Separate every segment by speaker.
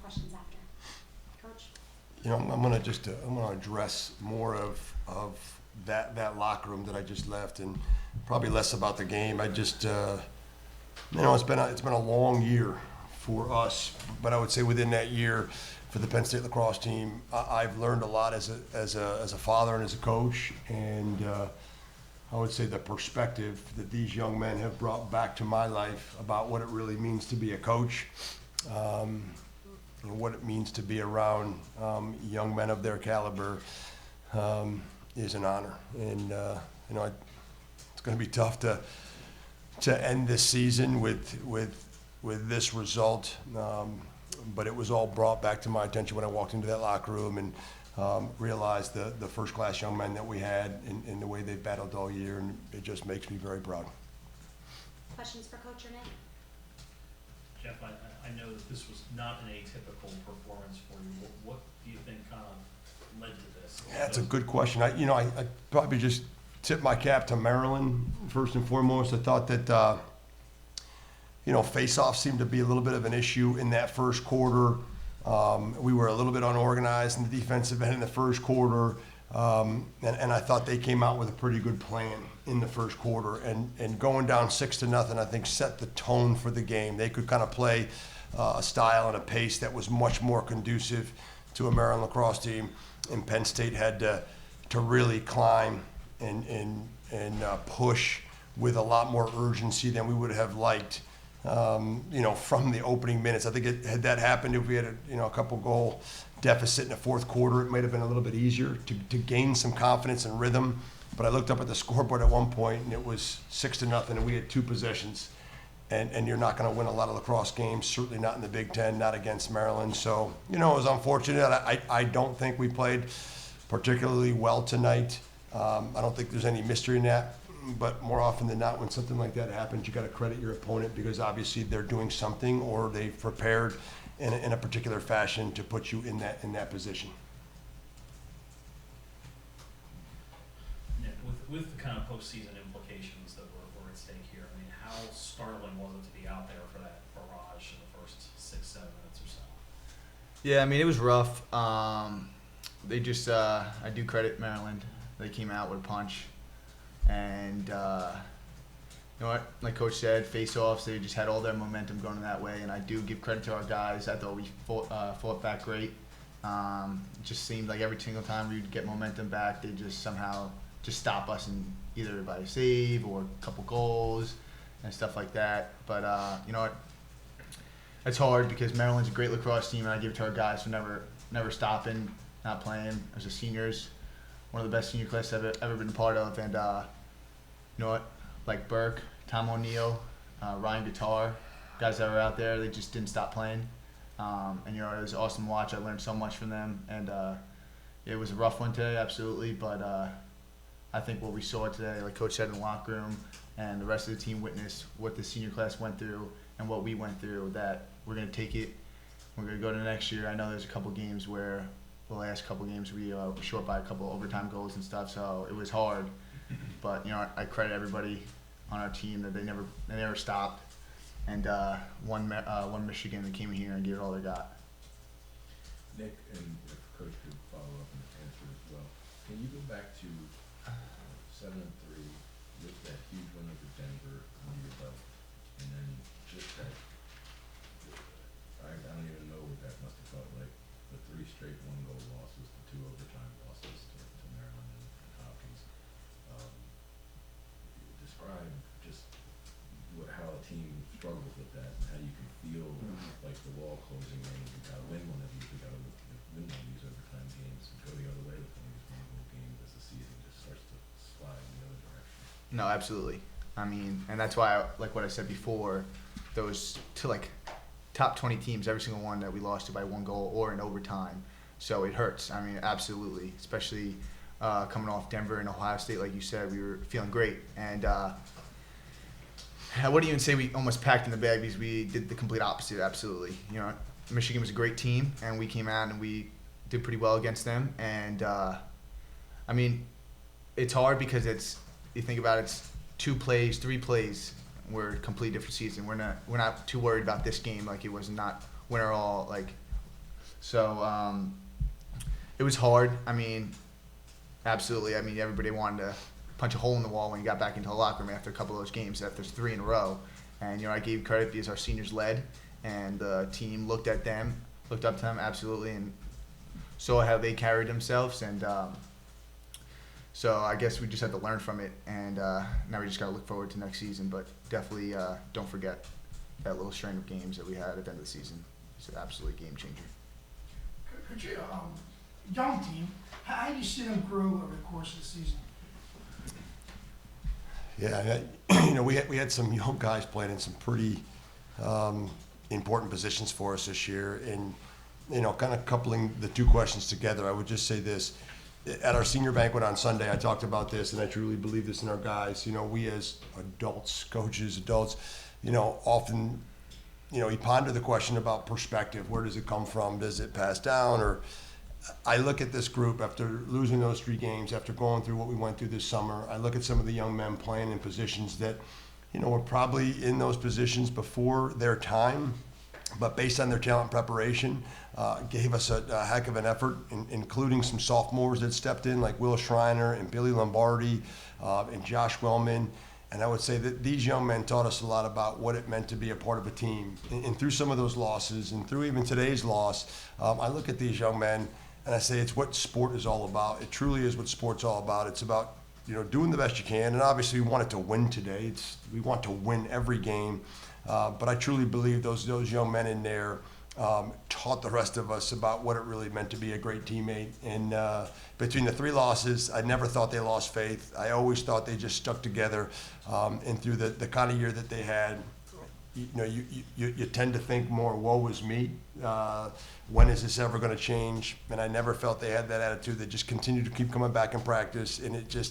Speaker 1: questions after. Coach?
Speaker 2: I'm going to address more of that locker room that I just left, and probably less about the game. I just, it's been a long year for us, but I would say within that year, for the Penn State lacrosse team, I've learned a lot as a father and as a coach, and I would say the perspective that these young men have brought back to my life about what it really means to be a coach, and what it means to be around young men of their caliber is an honor. And it's going to be tough to end this season with this result. But it was all brought back to my attention when I walked into that locker room and realized the first-class young men that we had and the way they've battled all year, and it just makes me very proud.
Speaker 1: Questions for Coach or Nick?
Speaker 3: Jeff, I know that this was not an atypical performance for you. What do you think kind of led to this?
Speaker 2: Yeah, that's a good question. I probably just tip my cap to Maryland first and foremost. I thought that face-off seemed to be a little bit of an issue in that first quarter. We were a little bit unorganized in the defensive end in the first quarter, and I thought they came out with a pretty good plan in the first quarter. And going down 6-0, I think set the tone for the game. They could kind of play a style and a pace that was much more conducive to a Maryland lacrosse team, and Penn State had to really climb and push with a lot more urgency than we would have liked. From the opening minutes. I think had that happened, if we had a couple goal deficit in the fourth quarter, it might have been a little bit easier to gain some confidence and rhythm. But I looked up at the scoreboard at one point, and it was 6-0, and we had 2 possessions. And you're not going to win a lot of lacrosse games, certainly not in the Big Ten, not against Maryland. So, it was unfortunate. I don't think we played particularly well tonight. I don't think there's any mystery in that. But more often than not, when something like that happens, you got to credit your opponent, because obviously they're doing something, or they've prepared in a particular fashion to put you in that position.
Speaker 3: Nick, with the kind of postseason implications that were at stake here, I mean, how startling was it to be out there for that barrage in the first 6-7 minutes or so?
Speaker 4: Yeah, I mean, it was rough. They just, I do credit Maryland. They came out with a punch. And, you know what, like Coach said, face-offs, they just had all their momentum going that way. And I do give credit to our guys. I thought we fought back great. It just seemed like every single time we'd get momentum back, they just somehow just stop us, in either by a save or a couple goals and stuff like that. But, you know what, it's hard because Maryland's a great lacrosse team, and I give it to our guys for never stopping, not playing. As a seniors, one of the best senior classes I've ever been a part of. And you know what, like Burke, Tom O'Neill, Ryan Guitar, guys that were out there, they just didn't stop playing. And it was an awesome watch. I learned so much from them. And it was a rough one today, absolutely. But I think what we saw today, like Coach said in the locker room, and the rest of the team witnessed what the senior class went through and what we went through, that we're going to take it. We're going to go to the next year. I know there's a couple games where the last couple games we were short by a couple overtime goals and stuff, so it was hard. But I credit everybody on our team that they never stopped, and one Michigan that came in here and gave it all they got.
Speaker 5: Nick, and if Coach could follow up and answer as well, can you go back to 7-3 with that huge win over Denver under your belt, and then just that, I don't even know what that must have felt like, the 3 straight 1-goal losses, the 2 overtime losses to Maryland and Hopkins. Describe just how a team struggles with that, and how you can feel like the wall closing in, and you got to win one of these, you got to win one of these overtime games, and go the other way with one of these 1-goal games as the season just starts to slide in the other direction.
Speaker 4: No, absolutely. I mean, and that's why, like what I said before, those to like top 20 teams, every single one that we lost to by 1 goal or in overtime. So it hurts. I mean, absolutely, especially coming off Denver and Ohio State, like you said, we were feeling great. And I wouldn't even say we almost packed in the bag, because we did the complete opposite, absolutely. Michigan was a great team, and we came out and we did pretty well against them. And, I mean, it's hard because you think about it, it's 2 plays, 3 plays. We're a completely different season. We're not too worried about this game like it was not winner all, like So it was hard. I mean, absolutely. I mean, everybody wanted to punch a hole in the wall when you got back into the locker room after a couple of those games, after 3 in a row. And, you know, I gave credit because our seniors led, and the team looked up to them, absolutely, and saw how they carried themselves. And so I guess we just had to learn from it, and now we just got to look forward to next season. But definitely don't forget that little string of games that we had at the end of the season. It's an absolute game changer.
Speaker 6: Could you, young team, how do you see them grow over the course of the season?
Speaker 2: Yeah, you know, we had some young guys playing in some pretty important positions for us this year, and you know, kind of coupling the two questions together, I would just say this: at our senior banquet on Sunday, I talked about this, and I truly believe this in our guys. You know, we as adults, coaches, you know, often, you know, you ponder the question about perspective. Where does it come from? Does it pass down? Or I look at this group after losing those 3 games, after going through what we went through this summer. I look at some of the young men playing in positions that, you know, were probably in those positions before their time, but based on their talent and preparation, gave us a heck of an effort, including some sophomores that stepped in, like Will Schreiner and Billy Lombardi and Josh Wellman. And I would say that these young men taught us a lot about what it meant to be a part of a team. And through some of those losses, and through even today's loss, I look at these young men and I say it's what sport is all about. It truly is what sport's all about. It's about, you know, doing the best you can. And obviously we wanted to win today. We want to win every game. But I truly believe those young men in there taught the rest of us about what it really meant to be a great teammate. And between the 3 losses, I never thought they lost faith. I always thought they just stuck together. And through the kind of year that they had, you know, you tend to think more, woe is me. When is this ever going to change? And I never felt they had that attitude. They just continued to keep coming back in practice, and it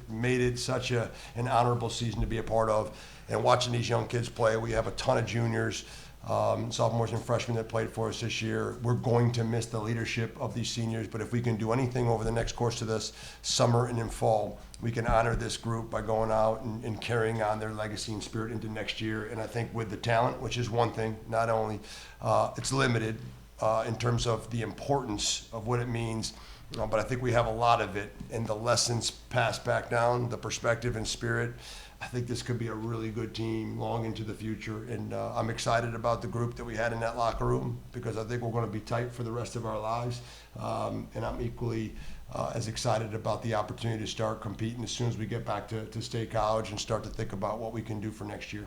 Speaker 2: made it such an honorable season to be a part of. And watching these young kids play, we have a ton of juniors, sophomores and freshmen that played for us this year. We're going to miss the leadership of these seniors, but if we can do anything over the next course of this summer and in fall, we can honor this group by going out and carrying on their legacy and spirit into next year. And I think with the talent, which is one thing, not only it's limited in terms of the importance of what it means, but I think we have a lot of it, and the lessons passed back down, the perspective and spirit. I think this could be a really good team long into the future, and I'm excited about the group that we had in that locker room, because I think we're going to be tight for the rest of our lives, and I'm equally as excited about the opportunity to start competing as soon as we get back to State College and start to think about what we can do for next year.